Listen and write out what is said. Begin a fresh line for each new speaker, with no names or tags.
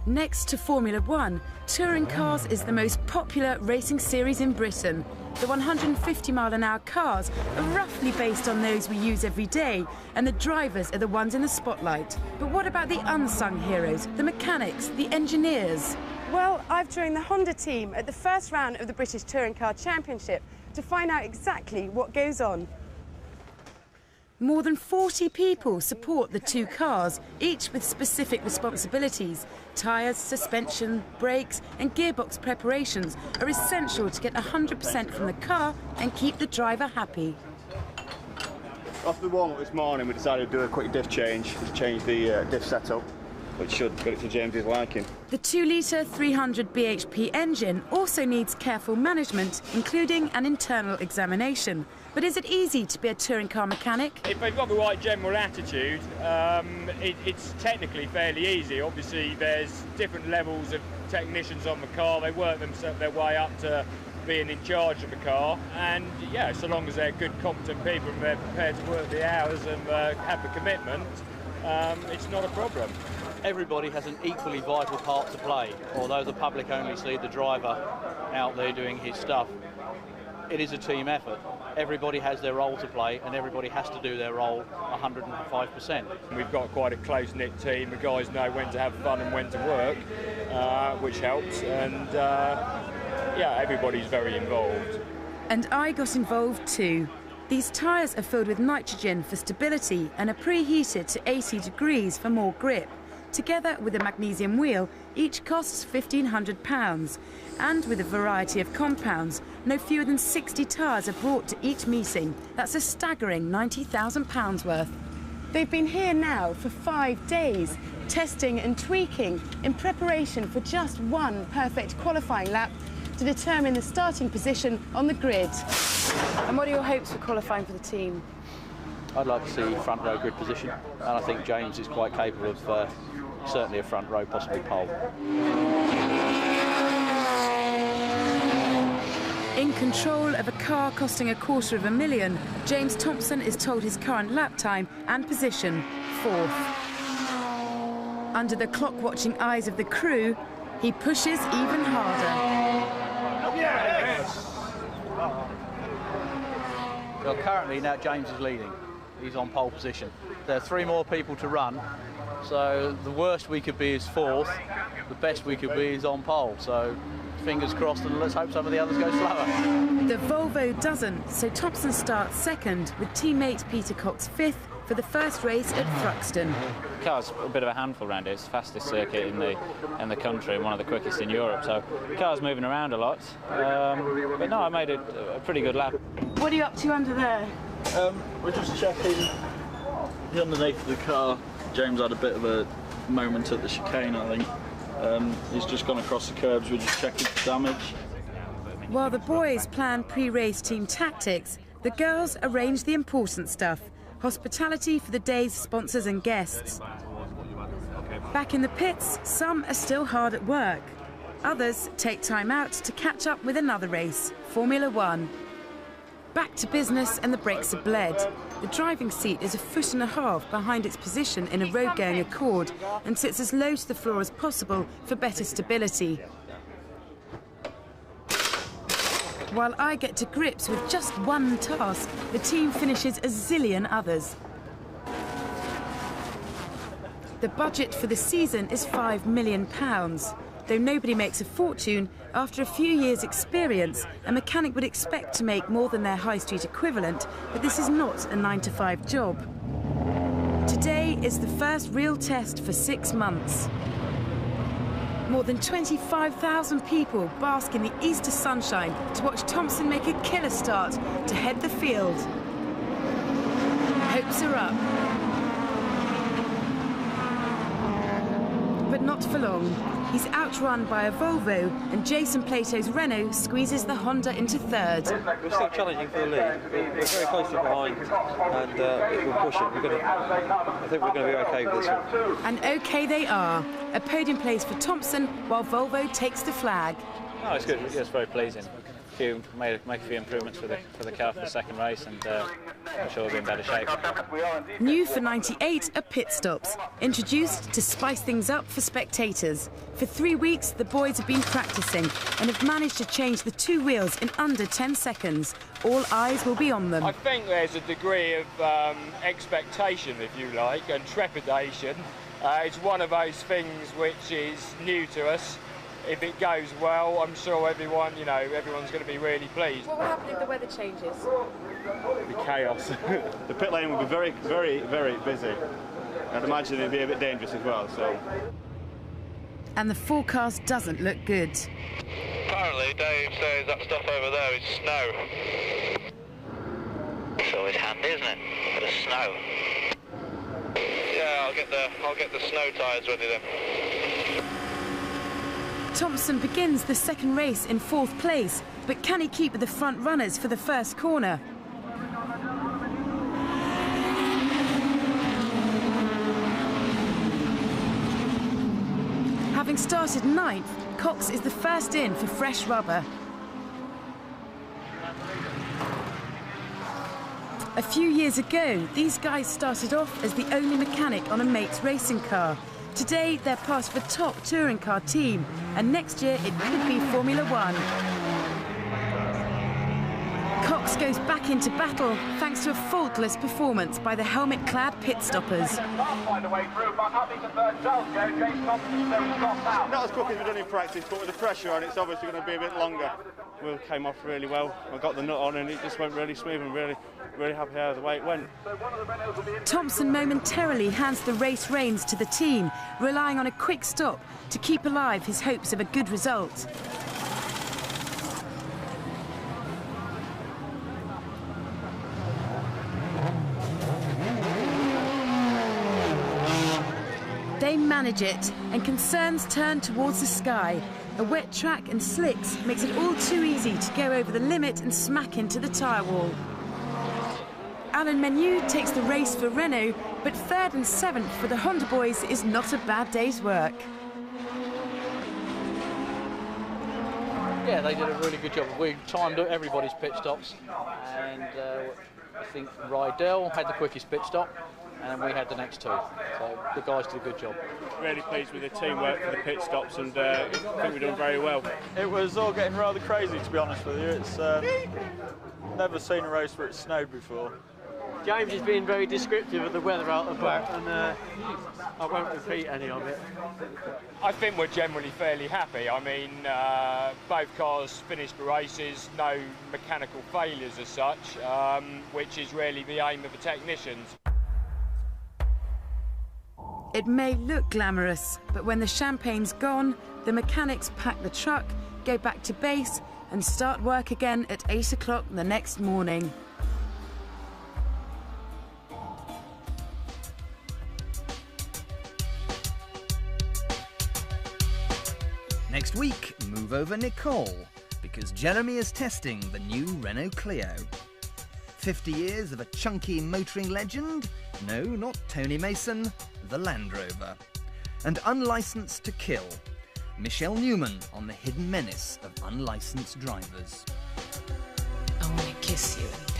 Next to Formula One, touring cars is the most popular racing series in Britain. The 150-mile-an-hour cars are roughly based on those we use every day, and the drivers are the ones in the spotlight. But what about the unsung heroes, the mechanics, the engineers?
Well, I've joined the Honda team at the first round of the British Touring Car Championship to find out exactly what goes on.
More than 40 people support the two cars, each with specific responsibilities. Tyres, suspension, brakes and gearbox preparations are essential to get 100% from the car and keep the driver happy.
After the warm-up this morning, we decided to do a quick diff change, to change the diff setup, which should get it to James's liking. The
2-litre 300 bhp engine also needs careful management, including an internal examination. But is it easy to be a touring car mechanic?
If they've got the right general attitude, it's technically fairly easy. Obviously, there's different levels of technicians on the car. They work their way up to being in charge of the car. And yeah, so long as they're good, competent people and they're prepared to work the hours and have the commitment, it's not a problem.
Everybody has an equally vital part to play. Although the public only see the driver out there doing his stuff, it is a team effort. Everybody has their role to play and everybody has to do their role 105%.
We've got quite a close-knit team. The guys know when to have fun and when to work, which helps. And yeah, everybody's very involved.
And I got involved too. These tyres are filled with nitrogen for stability and are preheated to 80 degrees for more grip. Together with a magnesium wheel, each costs £1,500. And with a variety of compounds, no fewer than 60 tyres are brought to each meeting. That's a staggering £90,000 worth.
They've been here now for 5 days, testing and tweaking in preparation for just one perfect qualifying lap to determine the starting position on the grid. And what are your hopes for qualifying for the team?
I'd like to see front row grid position, and I think James is quite capable of certainly a front row, possibly pole.
In control of a car costing $250,000, James Thompson is told his current lap time and position, 4th. Under the clock-watching eyes of the crew, he pushes even harder.
Well, currently now James is leading. He's on pole position. There are 3 more people to run, so the worst we could be is 4th. The best we could be is on pole. So fingers crossed, and let's hope some of the others go slower.
The Volvo doesn't, so Thompson starts 2nd with teammate Peter Cox 5th for the first race at Thruxton.
The car's a bit of a handful around here. It's the fastest circuit in the country and one of the quickest in Europe, so the car's moving around a lot. But no, I made a pretty good lap.
What are you up to under there?
We're just checking the underneath of the car. James had a bit of a moment at the chicane, I think. He's just gone across the curbs. We're just checking for damage.
While the boys plan pre-race team tactics, the girls arrange the important stuff: hospitality for the day's sponsors and guests. Back in the pits, some are still hard at work. Others take time out to catch up with another race, Formula One. Back to business, and the brakes are bled. The driving seat is 1.5 feet behind its position in a road-going Accord and sits as low to the floor as possible for better stability. While I get to grips with just one task, the team finishes a zillion others. The budget for the season is £5 million. Though nobody makes a fortune, after a few years' experience, a mechanic would expect to make more than their high street equivalent, but this is not a 9-to-5 job. Today is the first real test for 6 months. More than 25,000 people bask in the Easter sunshine to watch Thompson make a killer start to head the field. Hopes are up. But not for long. He's outrun by a Volvo, and Jason Plato's Renault squeezes the Honda into 3rd.
We're still challenging for the lead. We're very closely behind, and if we're pushing, I think we're going to be OK with this one.
And OK they are. A podium place for Thompson, while Volvo takes the flag.
Oh, it's good. It's very pleasing. make a few improvements for the car for the second race, and I'm sure we'll be in better shape.
New for 98 are pit stops, introduced to spice things up for spectators. For 3 weeks, the boys have been practicing and have managed to change the 2 wheels in under 10 seconds. All eyes will be on them.
I think there's a degree of expectation, if you like, and trepidation. It's one of those things which is new to us. If it goes well, I'm sure everyone's going to be really pleased.
What will happen if the weather changes?
It'll be chaos. The pit lane will be very, very, very busy. I'd imagine it'd be a bit dangerous as well. So.
And the forecast doesn't look good.
Apparently, Dave says that stuff over there is snow. It's always handy, isn't it? For the snow. Yeah, I'll get the snow tyres ready then.
Thompson begins the second race in 4th place, but can he keep the front runners for the first corner? Having started 9th, Cox is the first in for fresh rubber. A few years ago, these guys started off as the only mechanic on a mate's racing car. Today, they're part of a top touring car team, and next year it could be Formula One. Cox goes back into battle thanks to a faultless performance by the helmet-clad pit stoppers.
Not as quick as we've done in practice, but with the pressure on, it's obviously going to be a bit longer. Wheel came off really well. I got the nut on, and it just went really smooth, and really happy how the way it went.
Thompson momentarily hands the race reins to the team, relying on a quick stop to keep alive his hopes of a good result. They manage it, and concerns turn towards the sky. A wet track and slicks makes it all too easy to go over the limit and smack into the tyre wall. Alan Menu takes the race for Renault, but 3rd and 7th for the Honda boys is not a bad day's work.
Yeah, they did a really good job. We timed everybody's pit stops, and I think Rydell had the quickest pit stop, and we had the next 2. So the guys did a good job.
Really pleased with the teamwork for the pit stops, and I think we've done very well.
It was all getting rather crazy, to be honest with you. It's never seen a race where it snowed before.
James has been very descriptive of the weather out and about, and I won't repeat any of it.
I think we're generally fairly happy. I mean, both cars finished the races, no mechanical failures as such, which is really the aim of the technicians.
It may look glamorous, but when the champagne's gone, the mechanics pack the truck, go back to base and start work again at 8 o'clock the next morning.
Next week, move over Nicole, because Jeremy is testing the new Renault Clio. 50 years of a chunky motoring legend? No, not Tony Mason, the Land Rover. And unlicensed to kill. Michelle Newman on the hidden menace of unlicensed drivers.
I want to kiss you.